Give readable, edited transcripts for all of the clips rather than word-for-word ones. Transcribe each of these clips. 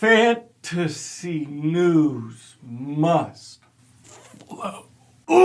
Fantasy news must flow. Ooh,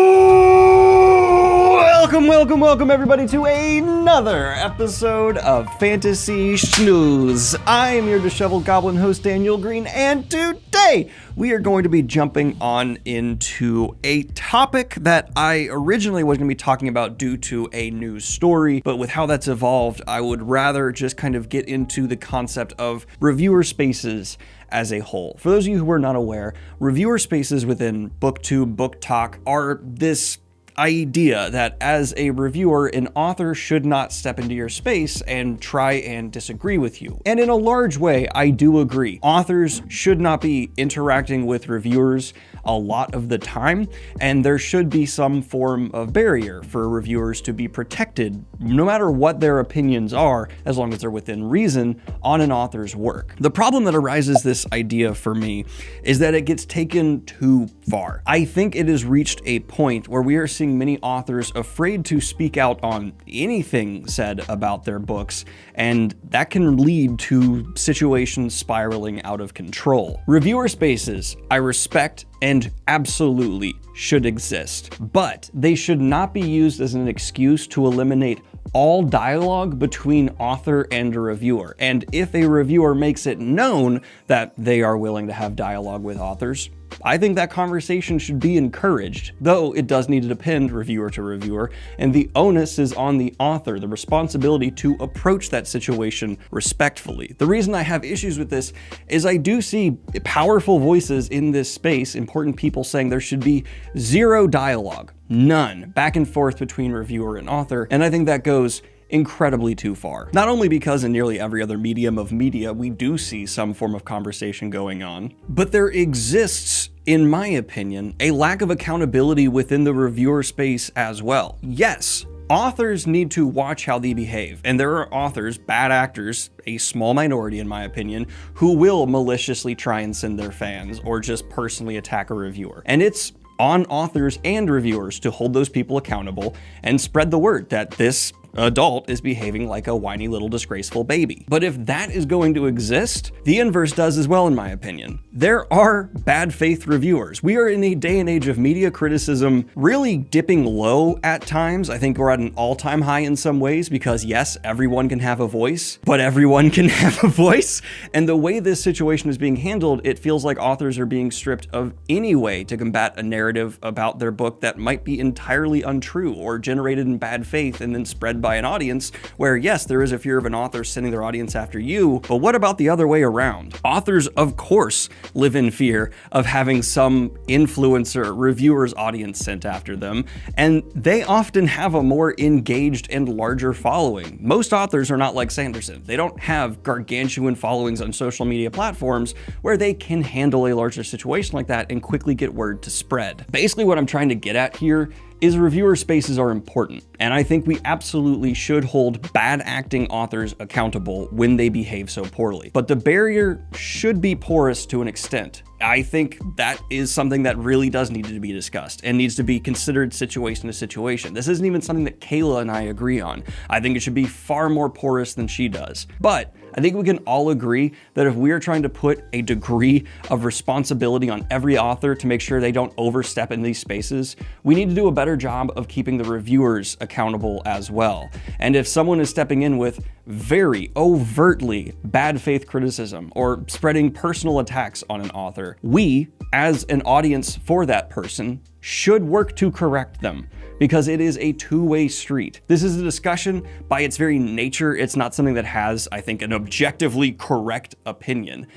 welcome everybody to another episode of Fantasy Schnooze. I am your disheveled goblin host Daniel Green, and today we are going to be jumping on into a topic that I originally was going to be talking about due to a news story, but with how that's evolved, I would rather just kind of get into the concept of reviewer spaces as a whole. For those of you who are not aware, reviewer spaces within BookTube, Book Talk are this idea that as a reviewer, an author should not step into your space and try and disagree with you. And in a large way, I do agree. Authors should not be interacting with reviewers a lot of the time, and there should be some form of barrier for reviewers to be protected, no matter what their opinions are, as long as they're within reason, on an author's work. The problem that arises this idea for me is that it gets taken too far. I think it has reached a point where we are seeing many authors afraid to speak out on anything said about their books, and that can lead to situations spiraling out of control. Reviewer spaces, I respect and absolutely should exist, but they should not be used as an excuse to eliminate all dialogue between author and a reviewer. And if a reviewer makes it known that they are willing to have dialogue with authors, I think that conversation should be encouraged, though it does need to depend reviewer to reviewer, and the onus is on the author, the responsibility to approach that situation respectfully. The reason I have issues with this is I do see powerful voices in this space, important people saying there should be zero dialogue, none, back and forth between reviewer and author, and I think that goes incredibly too far. Not only because in nearly every other medium of media we do see some form of conversation going on, but there exists, in my opinion, a lack of accountability within the reviewer space as well. Yes, authors need to watch how they behave, and there are authors, bad actors, a small minority in my opinion, who will maliciously try and send their fans or just personally attack a reviewer. And it's on authors and reviewers to hold those people accountable and spread the word that this adult is behaving like a whiny little disgraceful baby. But if that is going to exist, the inverse does as well, in my opinion. There are bad faith reviewers. We are in a day and age of media criticism really dipping low at times. I think we're at an all-time high in some ways because yes, everyone can have a voice, but everyone can have a voice. And the way this situation is being handled, it feels like authors are being stripped of any way to combat a narrative about their book that might be entirely untrue or generated in bad faith and then spread by an audience where, yes, there is a fear of an author sending their audience after you, but what about the other way around? Authors, of course, live in fear of having some influencer reviewer's audience sent after them, and they often have a more engaged and larger following. Most authors are not like Sanderson. They don't have gargantuan followings on social media platforms where they can handle a larger situation like that and quickly get word to spread. Basically, what I'm trying to get at here is reviewer spaces are important, and I think we absolutely should hold bad acting authors accountable when they behave so poorly. But the barrier should be porous to an extent. I think that is something that really does need to be discussed and needs to be considered situation to situation. This isn't even something that Kayla and I agree on. I think it should be far more porous than she does. But I think we can all agree that if we are trying to put a degree of responsibility on every author to make sure they don't overstep in these spaces, we need to do a better job of keeping the reviewers accountable as well. And if someone is stepping in with very overtly bad faith criticism or spreading personal attacks on an author, we, as an audience for that person, should work to correct them, because it is a two-way street. This is a discussion by its very nature. It's not something that has, I think, an objectively correct opinion.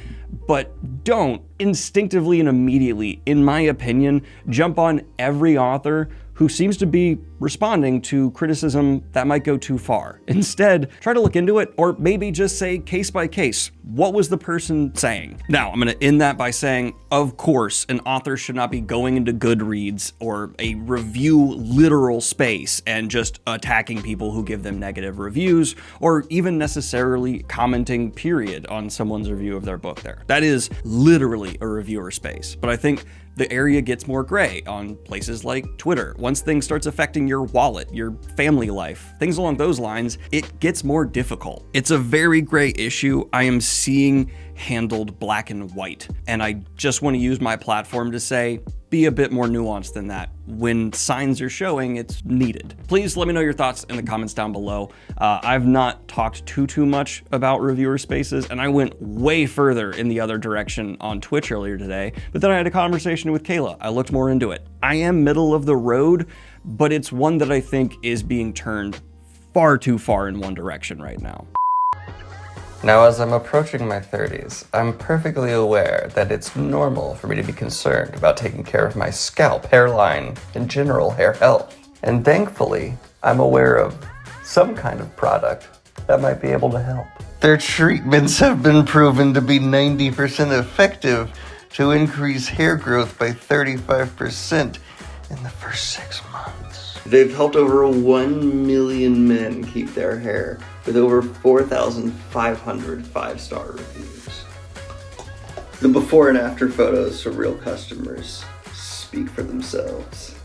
But don't instinctively and immediately, in my opinion, jump on every author who seems to be responding to criticism that might go too far. Instead, try to look into it, or maybe just say case by case, what was the person saying? Now, I'm gonna end that by saying, of course, an author should not be going into Goodreads Goodreads or a review literal space and just attacking people who give them negative reviews, or even necessarily commenting period on someone's review of their book there. That is literally a reviewer space. But I think the area gets more gray on places like Twitter. Once things starts affecting your wallet, your family life, things along those lines, it gets more difficult. It's a very gray issue I am seeing handled black and white. And I just want to use my platform to say, be a bit more nuanced than that. When signs are showing, it's needed. Please let me know your thoughts in the comments down below. I've not talked too much about reviewer spaces, and I went way further in the other direction on Twitch earlier today, but then I had a conversation with Kayla. I looked more into it. I am middle of the road, but it's one that I think is being turned far too far in one direction right now. Now, as I'm approaching my 30s, I'm perfectly aware that it's normal for me to be concerned about taking care of my scalp, hairline, and general hair health. And thankfully, I'm aware of some kind of product that might be able to help. Their treatments have been proven to be 90% effective to increase hair growth by 35% in the first 6 months. They've helped over 1 million men keep their hair, with over 4,500 5-star reviews. The before and after photos from real customers speak for themselves.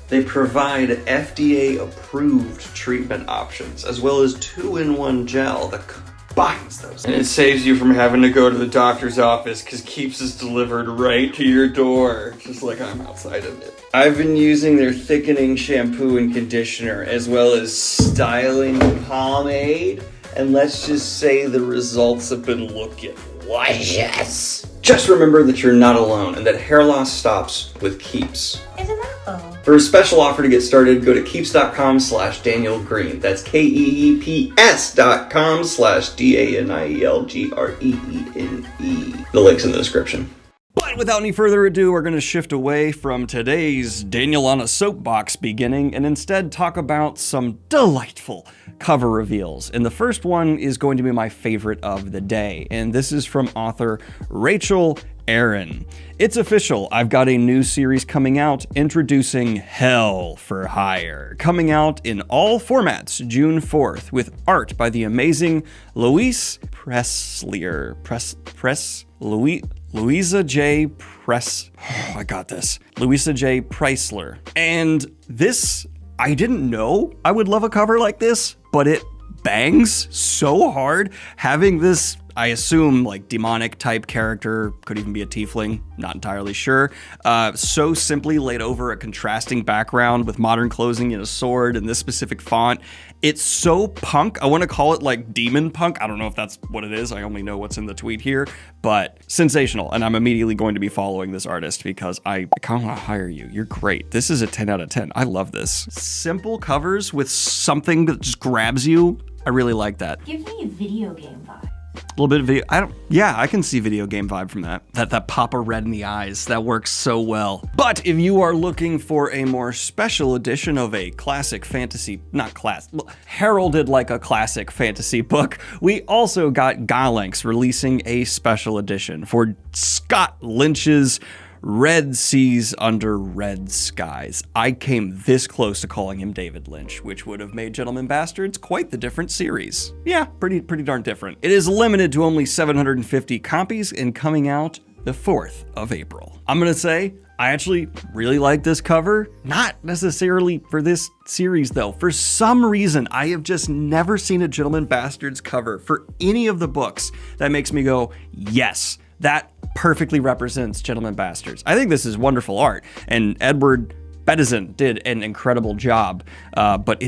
They provide FDA-approved treatment options, as well as 2-in-1 gel that combines those. And it saves you from having to go to the doctor's office because Keeps is delivered right to your door, just like I'm outside of it. I've been using their thickening shampoo and conditioner, as well as styling pomade, and let's just say the results have been looking luscious. Just remember that you're not alone, and that hair loss stops with Keeps. Isn't that all? For a special offer to get started, go to keeps.com/Daniel Green. That's KEEPS.com/DANIELGREENE. The link's in the description. But without any further ado, we're going to shift away from today's Daniel on a soapbox beginning and instead talk about some delightful cover reveals. And the first one is going to be my favorite of the day, and this is from author Rachel Aaron. It's official, I've got a new series coming out introducing Hell for Hire, coming out in all formats June 4th with art by the amazing Louisa J. Louisa J. Preisler. And this, I didn't know I would love a cover like this, but it bangs so hard. Having this, I assume, like demonic type character, could even be a tiefling, not entirely sure, so simply laid over a contrasting background with modern clothing and a sword and this specific font. It's so punk. I want to call it like demon punk. I don't know if that's what it is. I only know what's in the tweet here, but sensational. And I'm immediately going to be following this artist because I kind of want to hire you. You're great. This is a 10 out of 10. I love this. Simple covers with something that just grabs you. I really like that. Gives me a video game vibe. A little bit of video. I can see video game vibe from that. That pop of red in the eyes. That works so well. But if you are looking for a more special edition of a classic fantasy, heralded like a classic fantasy book, we also got Galanx releasing a special edition for Scott Lynch's Red Seas Under Red Skies. I came this close to calling him David Lynch, which would have made Gentlemen Bastards quite the different series. Yeah, pretty darn different. It is limited to only 750 copies and coming out the 4th of April. I'm gonna say, I actually really like this cover. Not necessarily for this series though. For some reason, I have just never seen a Gentlemen Bastards cover for any of the books that makes me go, yes, that perfectly represents Gentlemen Bastards. I think this is wonderful art, and Edward Bedizin did an incredible job, but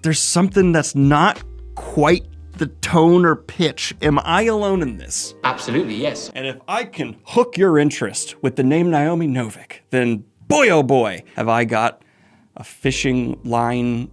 there's something that's not quite the tone or pitch. Am I alone in this? Absolutely, yes. And if I can hook your interest with the name Naomi Novak, then boy oh boy, have I got a fishing line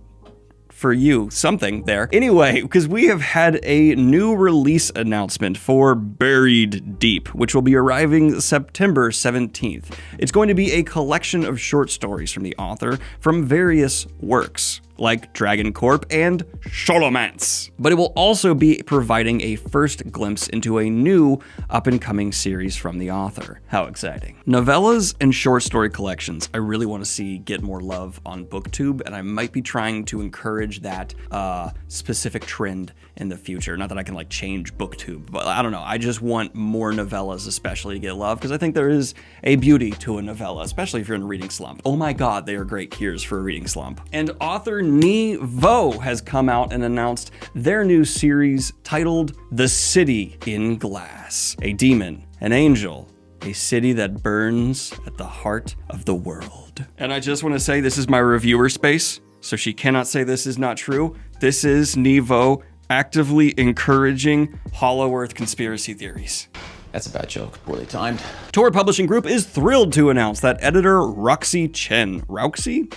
for you, something there. Anyway, because we have had a new release announcement for Buried Deep, which will be arriving September 17th. It's going to be a collection of short stories from the author from various works. like Dragon Corp and Sholomance. But it will also be providing a first glimpse into a new up-and-coming series from the author. How exciting. Novellas and short story collections I really want to see get more love on BookTube, and I might be trying to encourage that specific trend in the future. Not that I can like change BookTube, but I don't know. I just want more novellas especially to get love, because I think there is a beauty to a novella, especially if you're in a reading slump. Oh my god, they are great cures for a reading slump. And author Nghi has come out and announced their new series titled The City in Glass. A demon, an angel, a city that burns at the heart of the world. And I just want to say this is my reviewer space, so she cannot say this is not true. This is Nghi actively encouraging Hollow Earth conspiracy theories. That's a bad joke, poorly timed. Tor Publishing Group is thrilled to announce that editor Roxy Chen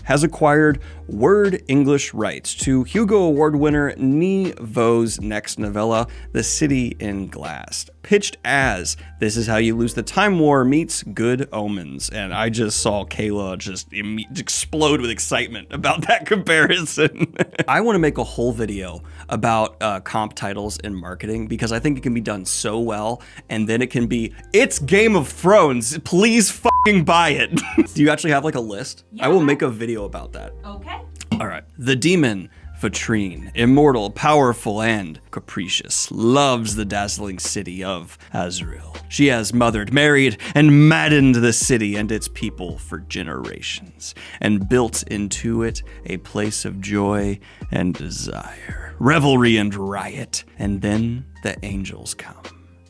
has acquired Word English rights to Hugo Award winner Nghi Vo's next novella, The City in Glass. Pitched as This Is How You Lose the Time War meets Good Omens. And I just saw Kayla just explode with excitement about that comparison. I want to make a whole video about comp titles in marketing, because I think it can be done so well, and then it can be, it's Game of Thrones, please fucking buy it. Do you actually have like a list? Yeah. I will make a video about that. Okay. All right. The demon, Vitrine, immortal, powerful, and capricious, loves the dazzling city of Azrael. She has mothered, married, and maddened the city and its people for generations, and built into it a place of joy and desire, revelry and riot. And then the angels come,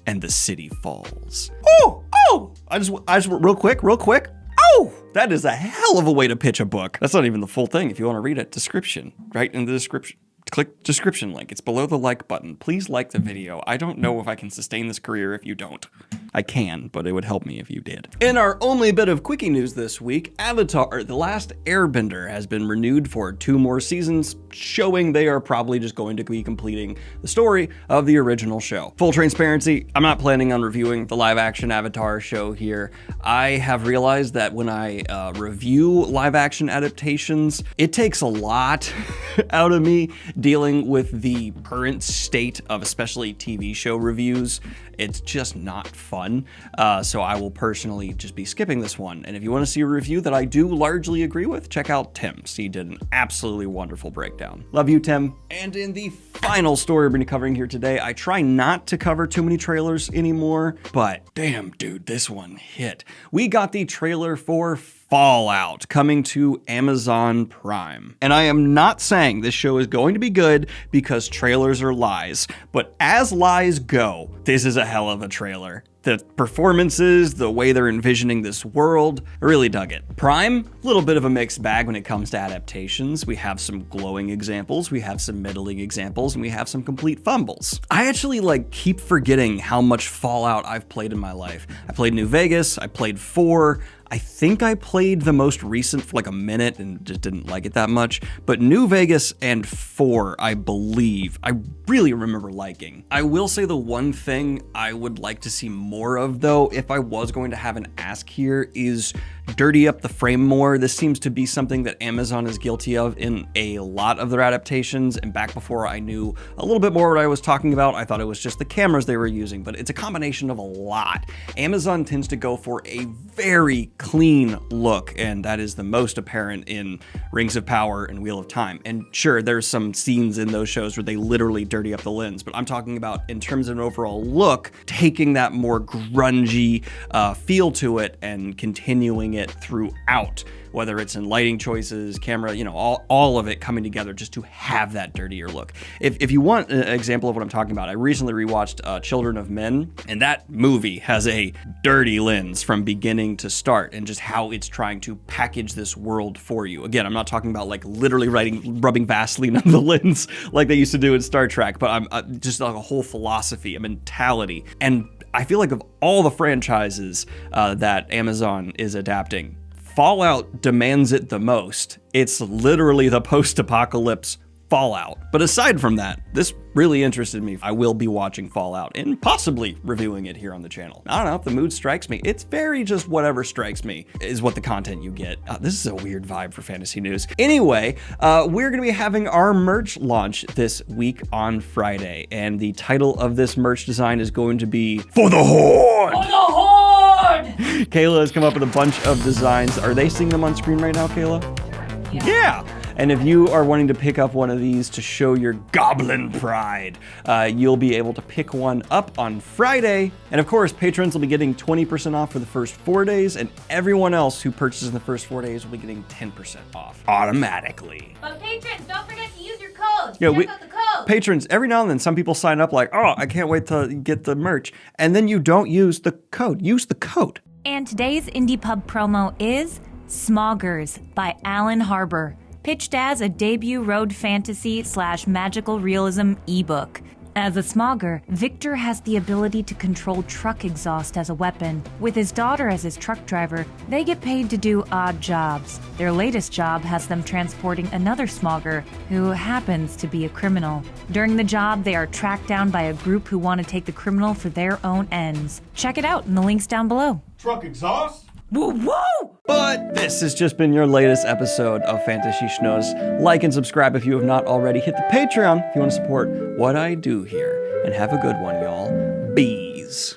and the city falls. I just real quick. Oh, that is a hell of a way to pitch a book. That's not even the full thing. If you want to read it, description, right in the description. Click description link. It's below the like button. Please like the video. I don't know if I can sustain this career if you don't. I can, but it would help me if you did. In our only bit of quickie news this week, Avatar: The Last Airbender has been renewed for 2 more seasons, showing they are probably just going to be completing the story of the original show. Full transparency, I'm not planning on reviewing the live action Avatar show here. I have realized that when I review live action adaptations, it takes a lot out of me dealing with the current state of especially TV show reviews. It's just not fun. So I will personally just be skipping this one. And if you want to see a review that I do largely agree with, check out Tim's. He did an absolutely wonderful breakdown. Love you, Tim. And in the final story we're going to be covering here today, I try not to cover too many trailers anymore, but damn, dude, this one hit. We got the trailer for Fallout coming to Amazon Prime. And I am not saying this show is going to be good because trailers are lies, but as lies go, this is a hell of a trailer. The performances, the way they're envisioning this world, I really dug it. Prime, a little bit of a mixed bag when it comes to adaptations. We have some glowing examples, we have some middling examples, and we have some complete fumbles. I actually keep forgetting how much Fallout I've played in my life. I played New Vegas, I played 4, I think I played the most recent for a minute and just didn't like it that much, but New Vegas and 4, I believe, I really remember liking. I will say the one thing I would like to see more of, though, if I was going to have an ask here, is dirty up the frame more. This seems to be something that Amazon is guilty of in a lot of their adaptations, and back before I knew a little bit more what I was talking about, I thought it was just the cameras they were using, but it's a combination of a lot. Amazon tends to go for a very clean look, and that is the most apparent in Rings of Power and Wheel of Time. And sure, there's some scenes in those shows where they literally dirty up the lens, but I'm talking about in terms of an overall look, taking that more grungy feel to it and continuing it throughout, whether it's in lighting choices, camera, all of it coming together just to have that dirtier look. If you want an example of what I'm talking about, I recently rewatched Children of Men, and that movie has a dirty lens from beginning to start, and just how it's trying to package this world for you. Again, I'm not talking about literally rubbing Vaseline on the lens like they used to do in Star Trek, but I'm just a whole philosophy, a mentality. And I feel like of all the franchises that Amazon is adapting, Fallout demands it the most. It's literally the post-apocalypse Fallout. But aside from that, this really interested me. I will be watching Fallout and possibly reviewing it here on the channel. I don't know if the mood strikes me. It's very just whatever strikes me is what the content you get. This is a weird vibe for fantasy news. Anyway, we're gonna be having our merch launch this week on Friday, and the title of this merch design is going to be For the Horde! For the Horde! Kayla has come up with a bunch of designs. Are they seeing them on screen right now, Kayla? Yeah. And if you are wanting to pick up one of these to show your goblin pride, you'll be able to pick one up on Friday. And of course, patrons will be getting 20% off for the first 4 days, and everyone else who purchases in the first 4 days will be getting 10% off automatically. But patrons, don't forget to use your code. Yeah, Check out the code. Patrons, every now and then, some people sign up like, oh, I can't wait to get the merch. And then you don't use the code. Use the code. And today's Indie Pub promo is Smoggers by Alan Harber, pitched as a debut road fantasy / magical realism ebook. As a Smogger, Victor has the ability to control truck exhaust as a weapon. With his daughter as his truck driver, they get paid to do odd jobs. Their latest job has them transporting another Smogger who happens to be a criminal. During the job, they are tracked down by a group who want to take the criminal for their own ends. Check it out in the links down below. Truck exhaust? Woo woo! But this has just been your latest episode of Fantasy Schnoz. Like and subscribe if you have not already. Hit the Patreon if you want to support what I do here. And have a good one, y'all. Bees.